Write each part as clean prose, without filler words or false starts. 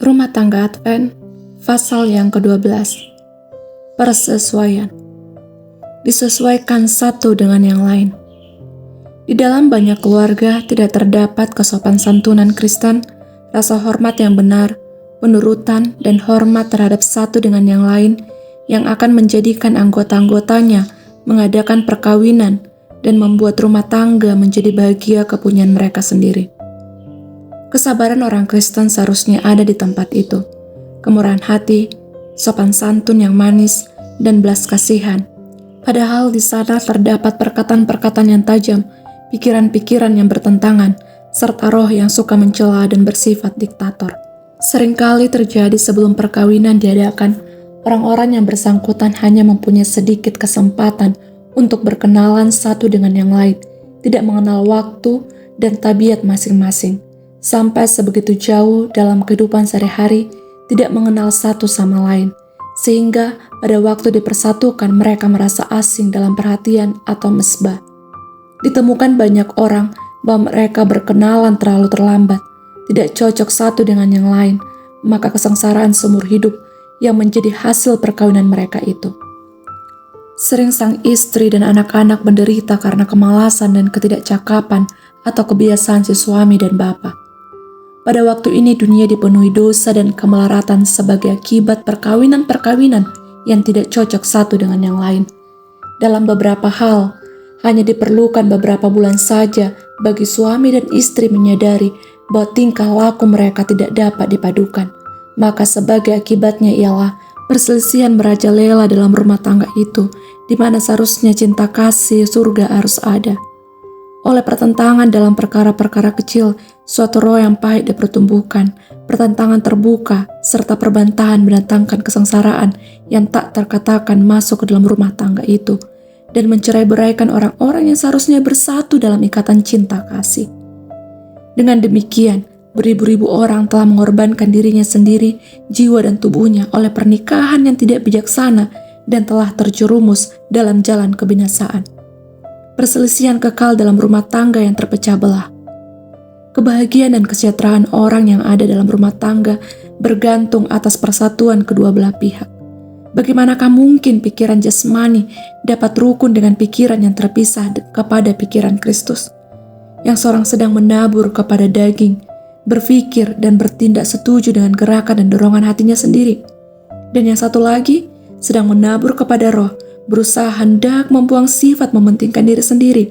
Rumah Tangga Advent, pasal yang ke-12. Persesuaian. Disesuaikan satu dengan yang lain. Di dalam banyak keluarga tidak terdapat kesopan santunan Kristen, rasa hormat yang benar, penurutan dan hormat terhadap satu dengan yang lain yang akan menjadikan anggota-anggotanya mengadakan perkawinan dan membuat rumah tangga menjadi bahagia kepunyaan mereka sendiri. Kesabaran orang Kristen seharusnya ada di tempat itu. Kemurahan hati, sopan santun yang manis, dan belas kasihan. Padahal di sana terdapat perkataan-perkataan yang tajam, pikiran-pikiran yang bertentangan, serta roh yang suka mencela dan bersifat diktator. Seringkali terjadi sebelum perkawinan diadakan, orang-orang yang bersangkutan hanya mempunyai sedikit kesempatan untuk berkenalan satu dengan yang lain, tidak mengenal waktu dan tabiat masing-masing. Sampai sebegitu jauh dalam kehidupan sehari-hari, tidak mengenal satu sama lain, sehingga pada waktu dipersatukan mereka merasa asing dalam perhatian atau mesbah. Ditemukan banyak orang bahwa mereka berkenalan terlalu terlambat, tidak cocok satu dengan yang lain, maka kesengsaraan seumur hidup yang menjadi hasil perkawinan mereka itu. Sering sang istri dan anak-anak menderita karena kemalasan dan ketidakcakapan atau kebiasaan si suami dan bapa. Pada waktu ini dunia dipenuhi dosa dan kemelaratan sebagai akibat perkawinan-perkawinan yang tidak cocok satu dengan yang lain. Dalam beberapa hal, hanya diperlukan beberapa bulan saja bagi suami dan istri menyadari bahwa tingkah laku mereka tidak dapat dipadukan. Maka sebagai akibatnya ialah perselisihan merajalela dalam rumah tangga itu, di mana seharusnya cinta kasih surga harus ada. Oleh pertentangan dalam perkara-perkara kecil, suatu roh yang pahit dipertumbuhkan, pertentangan terbuka, serta perbantahan mendatangkan kesengsaraan yang tak terkatakan masuk ke dalam rumah tangga itu, dan mencerai-beraikan orang-orang yang seharusnya bersatu dalam ikatan cinta kasih. Dengan demikian, beribu-ribu orang telah mengorbankan dirinya sendiri, jiwa dan tubuhnya oleh pernikahan yang tidak bijaksana dan telah terjerumus dalam jalan kebinasaan. Perselisihan kekal dalam rumah tangga yang terpecah belah. Kebahagiaan dan kesejahteraan orang yang ada dalam rumah tangga bergantung atas persatuan kedua belah pihak. Bagaimanakah mungkin pikiran jasmani dapat rukun dengan pikiran yang terpisah kepada pikiran Kristus? Yang seorang sedang menabur kepada daging, berpikir dan bertindak setuju dengan gerakan dan dorongan hatinya sendiri. Dan yang satu lagi sedang menabur kepada roh, berusaha hendak membuang sifat mementingkan diri sendiri,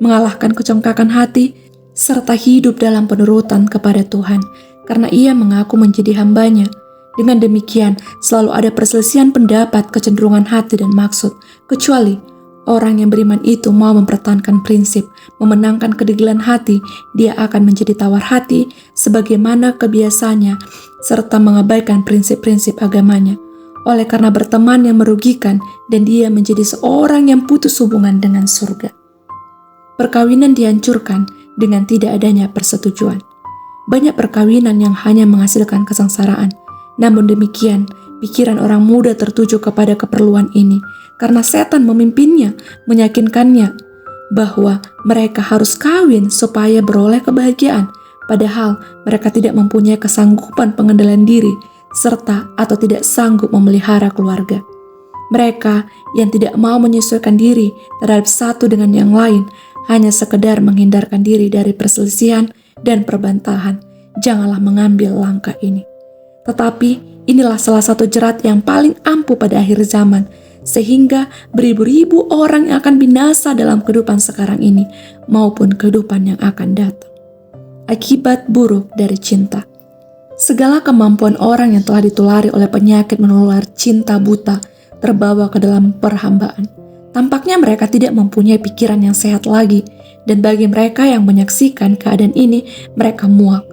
mengalahkan kecongkakan hati, serta hidup dalam penurutan kepada Tuhan, karena ia mengaku menjadi hambanya. Dengan demikian, selalu ada perselisihan pendapat, kecenderungan hati dan maksud, kecuali orang yang beriman itu mau mempertahankan prinsip, memenangkan kedegilan hati, dia akan menjadi tawar hati sebagaimana kebiasaannya, serta mengabaikan prinsip-prinsip agamanya. Oleh karena berteman yang merugikan, dan dia menjadi seorang yang putus hubungan dengan surga. Perkawinan dihancurkan dengan tidak adanya persetujuan. Banyak perkawinan yang hanya menghasilkan kesengsaraan. Namun demikian, pikiran orang muda tertuju kepada keperluan ini, karena setan memimpinnya, meyakinkannya bahwa mereka harus kawin supaya beroleh kebahagiaan, padahal mereka tidak mempunyai kesanggupan pengendalian diri, serta atau tidak sanggup memelihara keluarga. Mereka yang tidak mau menyesuaikan diri terhadap satu dengan yang lain hanya sekedar menghindarkan diri dari perselisihan dan perbantahan. Janganlah mengambil langkah ini. Tetapi inilah salah satu jerat yang paling ampuh pada akhir zaman, sehingga beribu-ribu orang yang akan binasa dalam kehidupan sekarang ini maupun kehidupan yang akan datang. Akibat buruk dari cinta. Segala kemampuan orang yang telah ditulari oleh penyakit menular cinta buta terbawa ke dalam perhambaan. Tampaknya mereka tidak mempunyai pikiran yang sehat lagi, dan bagi mereka yang menyaksikan keadaan ini, mereka muak.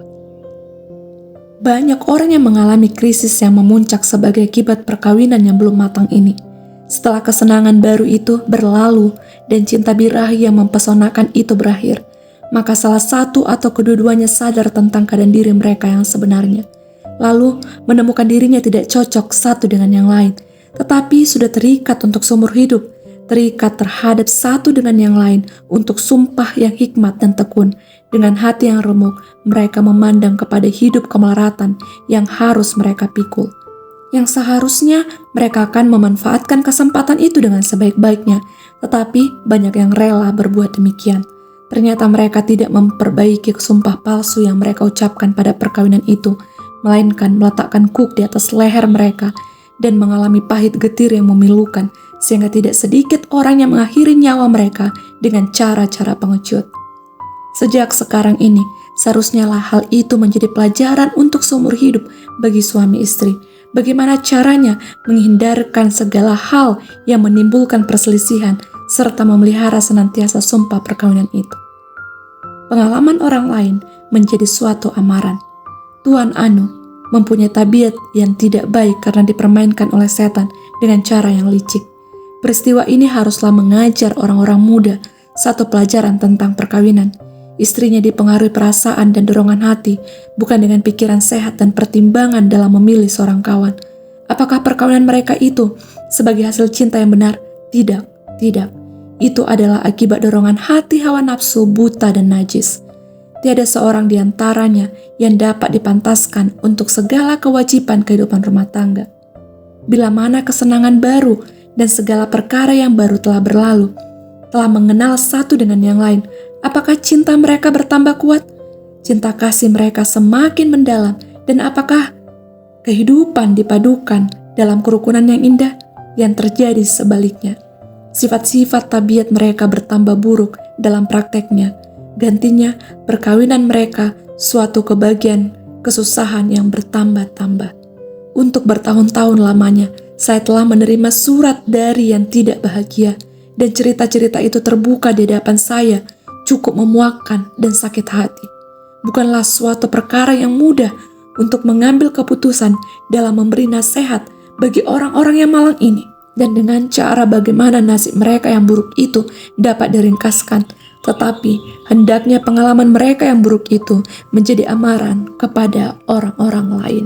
Banyak orang yang mengalami krisis yang memuncak sebagai akibat perkawinan yang belum matang ini. Setelah kesenangan baru itu berlalu dan cinta birahi yang mempesonakan itu berakhir, maka salah satu atau kedua-duanya sadar tentang keadaan diri mereka yang sebenarnya. Lalu menemukan dirinya tidak cocok satu dengan yang lain, tetapi sudah terikat untuk seumur hidup, terikat terhadap satu dengan yang lain untuk sumpah yang hikmat dan tekun, Dengan hati yang remuk, mereka memandang kepada hidup kemelaratan yang harus mereka pikul. Yang seharusnya mereka akan memanfaatkan kesempatan itu dengan sebaik-baiknya, tetapi banyak yang rela berbuat demikian. Ternyata mereka tidak memperbaiki sumpah palsu yang mereka ucapkan pada perkawinan itu, melainkan meletakkan kuk di atas leher mereka dan mengalami pahit getir yang memilukan, sehingga tidak sedikit orang yang mengakhiri nyawa mereka dengan cara-cara pengecut. Sejak sekarang ini, seharusnya hal itu menjadi pelajaran untuk seumur hidup bagi suami istri. Bagaimana caranya menghindarkan segala hal yang menimbulkan perselisihan serta memelihara senantiasa sumpah perkawinan itu. Pengalaman orang lain menjadi suatu amaran. Tuan Anu mempunyai tabiat yang tidak baik karena dipermainkan oleh setan dengan cara yang licik. Peristiwa ini haruslah mengajar orang-orang muda satu pelajaran tentang perkawinan. Istrinya dipengaruhi perasaan dan dorongan hati, bukan dengan pikiran sehat dan pertimbangan dalam memilih seorang kawan. Apakah perkawinan mereka itu sebagai hasil cinta yang benar? Tidak. Itu adalah akibat dorongan hati hawa nafsu buta dan najis. Tiada seorang di antaranya yang dapat dipantaskan untuk segala kewajiban kehidupan rumah tangga. Bila mana kesenangan baru dan segala perkara yang baru telah berlalu, telah mengenal satu dengan yang lain, apakah cinta mereka bertambah kuat? Cinta kasih mereka semakin mendalam, dan apakah kehidupan dipadukan dalam kerukunan yang indah? Yang terjadi sebaliknya, sifat-sifat tabiat mereka bertambah buruk dalam prakteknya. Gantinya, perkawinan mereka suatu kebahagiaan kesusahan yang bertambah-tambah. Untuk bertahun-tahun lamanya, saya telah menerima surat dari yang tidak bahagia, dan cerita-cerita itu terbuka di hadapan saya, cukup memuakkan dan sakit hati. Bukanlah suatu perkara yang mudah untuk mengambil keputusan dalam memberi nasihat bagi orang-orang yang malang ini, dan dengan cara bagaimana nasib mereka yang buruk itu dapat diringkaskan. Tetapi hendaknya pengalaman mereka yang buruk itu menjadi amaran kepada orang-orang lain.